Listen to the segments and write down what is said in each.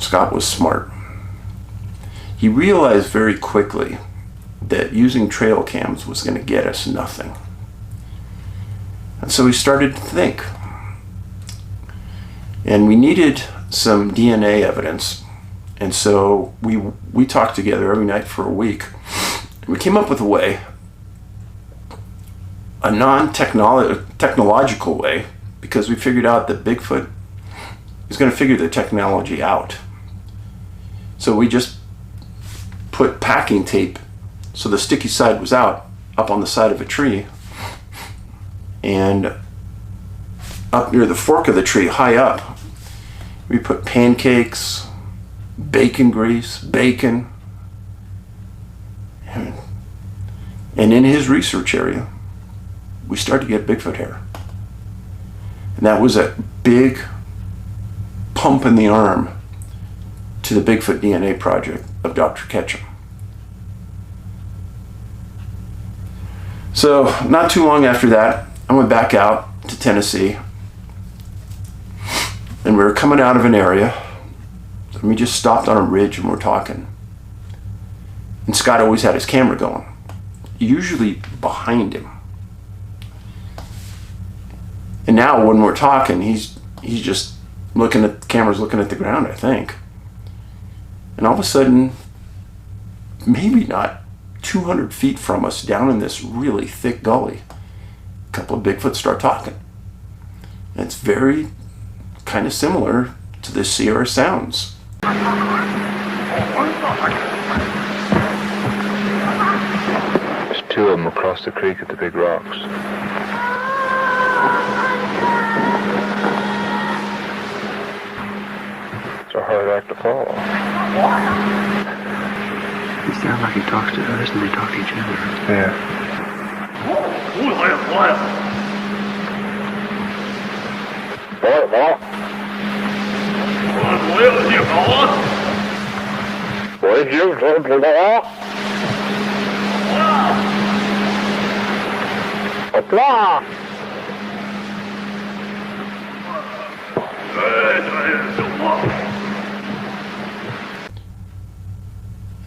Scott was smart. He realized very quickly that using trail cams was going to get us nothing. And so he started to think. And we needed some DNA evidence. And so we talked together every night for a week. We came up with a way, a non-technological way, because we figured out that Bigfoot is going to figure the technology out. So we just put packing tape so the sticky side was out up on the side of a tree, and up near the fork of the tree, high up, we put pancakes, bacon grease, bacon, and in his research area, we started to get Bigfoot hair. And that was a big pump in the arm to the Bigfoot DNA project of Dr. Ketchum. So not too long after that, I went back out to Tennessee, and we were coming out of an area, and we just stopped on a ridge and we're talking. And Scott always had his camera going, usually behind him. And now when we're talking, he's just looking at the cameras, looking at the ground, I think. And all of a sudden, maybe not 200 feet from us, down in this really thick gully, a couple of Bigfoot start talking. And it's very kind of similar to the Sierra Sounds. There's two of them across the creek at the big rocks. It's a hard act to follow. It sounds like he talks to us and they talk to each other. Yeah.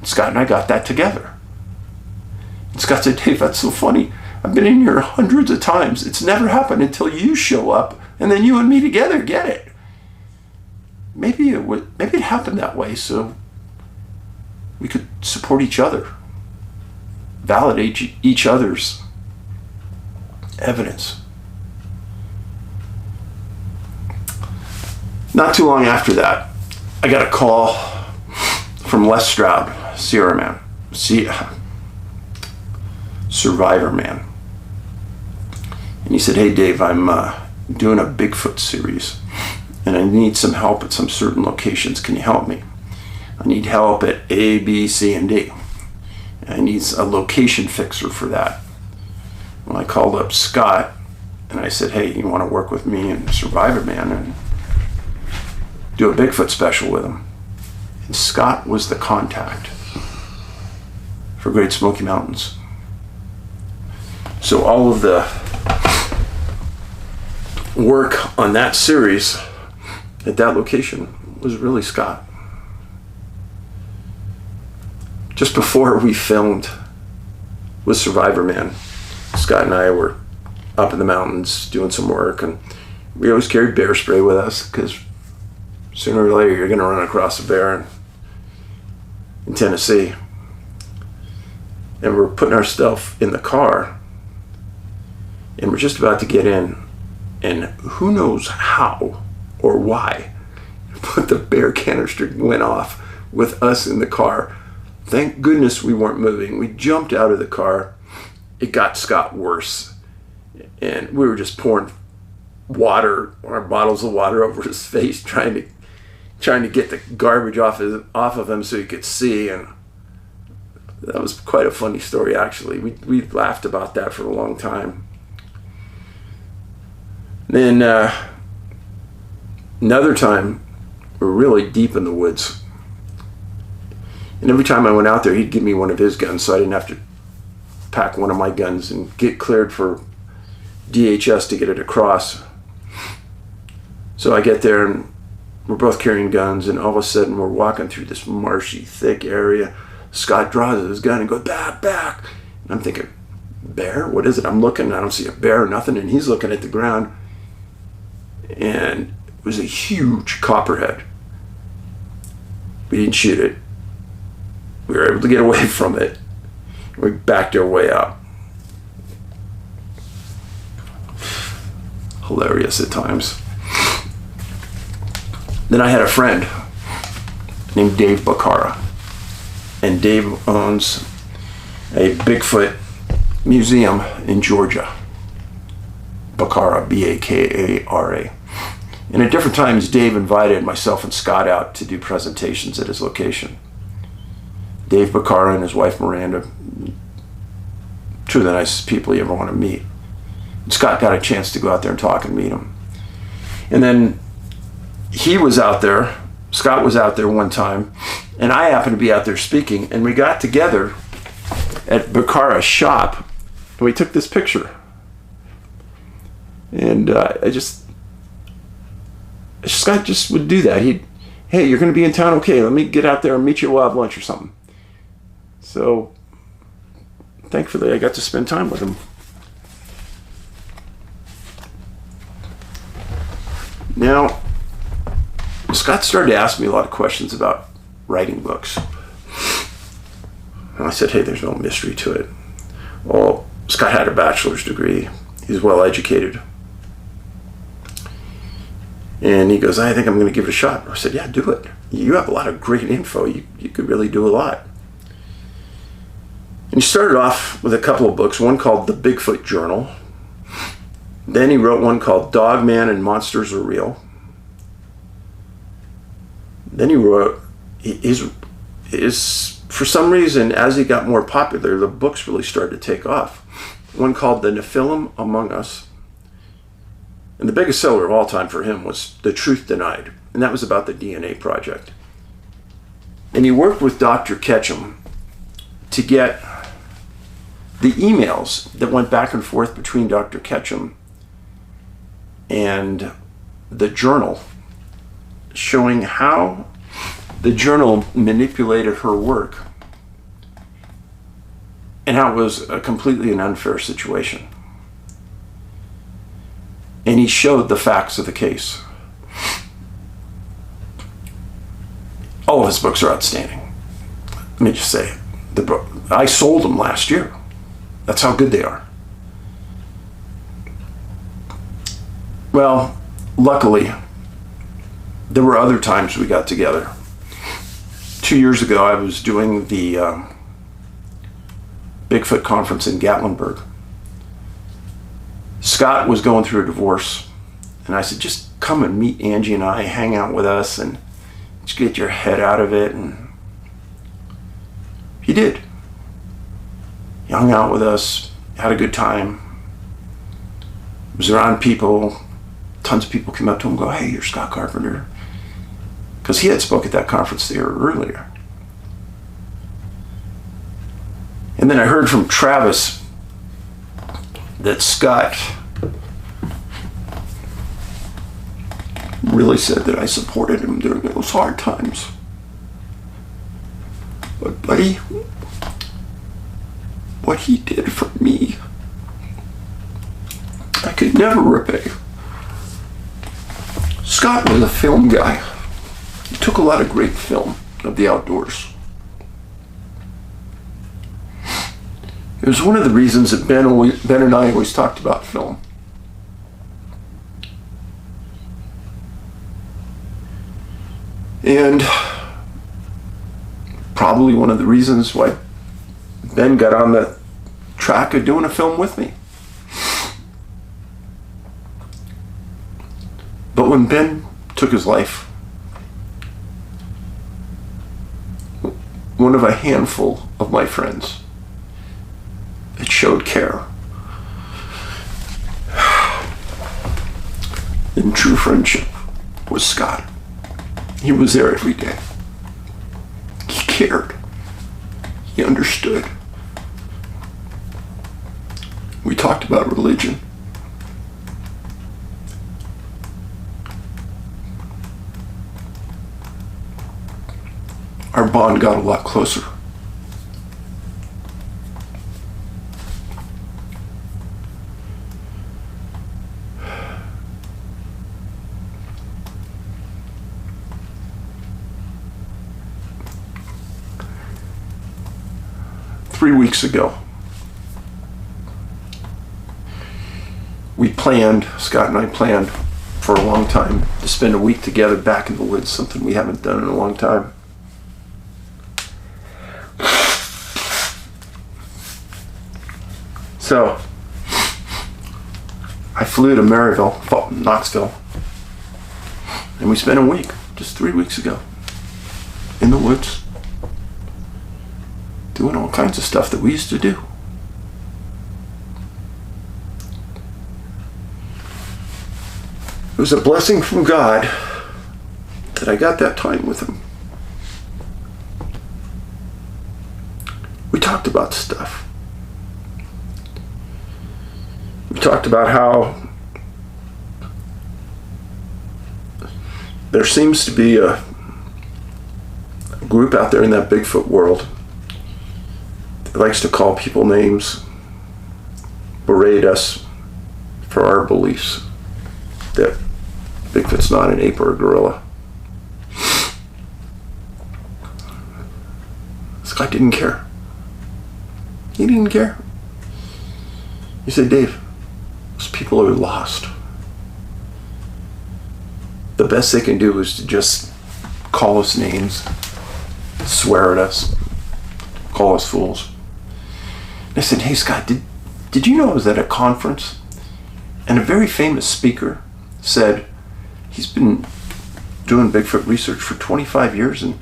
Scott and I got that together. And Scott said, Dave, that's so funny. I've been in here hundreds of times. It's never happened until you show up, and then you and me together get it. Maybe it happened that way so we could support each other, validate each other's evidence. Not too long after that, I got a call from Les Stroud, Survivor Man. And he said, hey Dave, I'm doing a Bigfoot series and I need some help at some certain locations. Can you help me? I need help at A, B, C, and D. I need a location fixer for that. Well, I called up Scott and I said, hey, you want to work with me and Survivor Man and do a Bigfoot special with him? And Scott was the contact for Great Smoky Mountains. So all of the work on that series at that location was really Scott. Just before we filmed with Survivor Man, Scott and I were up in the mountains doing some work, and we always carried bear spray with us because sooner or later you're going to run across a bear in Tennessee. And we're putting our stuff in the car, and we're just about to get in, and who knows how or why, but the bear canister went off with us in the car. Thank goodness we weren't moving. We jumped out of the car. It got Scott worse, and we were just pouring water, our bottles of water over his face, trying to get the garbage off of him so he could see. And that was quite a funny story, actually. We laughed about that for a long time. Then another time, we were really deep in the woods. And every time I went out there, he'd give me one of his guns so I didn't have to pack one of my guns and get cleared for DHS to get it across. So I get there and we're both carrying guns, and all of a sudden we're walking through this marshy, thick area. Scott draws his gun and goes, back, back. And I'm thinking, bear? What is it? I'm looking, I don't see a bear, nothing, and he's looking at the ground. And it was a huge copperhead. We didn't shoot it. We were able to get away from it. We backed our way out. Hilarious at times. Then I had a friend named Dave Bacara. And Dave owns a Bigfoot museum in Georgia. Bacara, B-A-K-A-R-A. And at different times, Dave invited myself and Scott out to do presentations at his location. Dave Bacara and his wife Miranda, two of the nicest people you ever want to meet. And Scott got a chance to go out there and talk and meet him. And then he was out there, Scott was out there one time, and I happened to be out there speaking, and we got together at Bacara's shop, and we took this picture. And Scott just would do that. Hey, you're going to be in town? Okay, let me get out there and meet you. We'll have lunch or something. So, thankfully, I got to spend time with him. Now, Scott started to ask me a lot of questions about writing books. And I said, hey, there's no mystery to it. Well, Scott had a bachelor's degree. He's well educated. And he goes, I think I'm going to give it a shot. I said, yeah, do it. You have a lot of great info. You could really do a lot. And he started off with a couple of books, one called The Bigfoot Journal. Then he wrote one called Dog Man and Monsters Are Real. Then he wrote, for some reason, as he got more popular, the books really started to take off. One called The Nephilim Among Us. And the biggest seller of all time for him was The Truth Denied. And that was about the DNA project. And he worked with Dr. Ketchum to get the emails that went back and forth between Dr. Ketchum and the journal, showing how the journal manipulated her work and how it was completely an unfair situation. And he showed the facts of the case. All of his books are outstanding. Let me just say, I sold them last year. That's how good they are. Well, luckily, there were other times we got together. 2 years ago, I was doing the Bigfoot conference in Gatlinburg. Scott was going through a divorce, and I said, just come and meet Angie and I, hang out with us, and just get your head out of it. And he did. He hung out with us, had a good time, was around people. Tons of people came up to him and go, hey, you're Scott Carpenter. Because he had spoke at that conference there earlier. And then I heard from Travis that Scott really said that I supported him during those hard times. But buddy, what he did for me, I could never repay. Scott was a film guy. He took a lot of great film of the outdoors. It was one of the reasons that Ben and I always talked about film. And probably one of the reasons why Ben got on the track of doing a film with me. But when Ben took his life, one of a handful of my friends that showed care in true friendship was Scott. He was there every day. He cared. He understood. We talked about religion. our bond got a lot closer. Three weeks ago, Scott and I planned for a long time to spend a week together back in the woods, something we haven't done in a long time. So, I flew to Knoxville, and we spent a week, just 3 weeks ago, in the woods, doing all kinds of stuff that we used to do. It was a blessing from God that I got that time with him. We talked about stuff. We talked about how there seems to be a group out there in that Bigfoot world that likes to call people names, berate us for our beliefs that Bigfoot's not an ape or a gorilla. This guy didn't care. He didn't care. He said, Dave, those people are lost. The best they can do is to just call us names, swear at us, call us fools. And I said, hey Scott, did you know I was at a conference and a very famous speaker said he's been doing Bigfoot research for 25 years and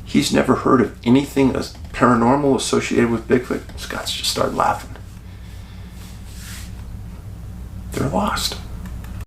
he's never heard of anything as paranormal associated with Bigfoot? Scott's just started laughing. They're lost.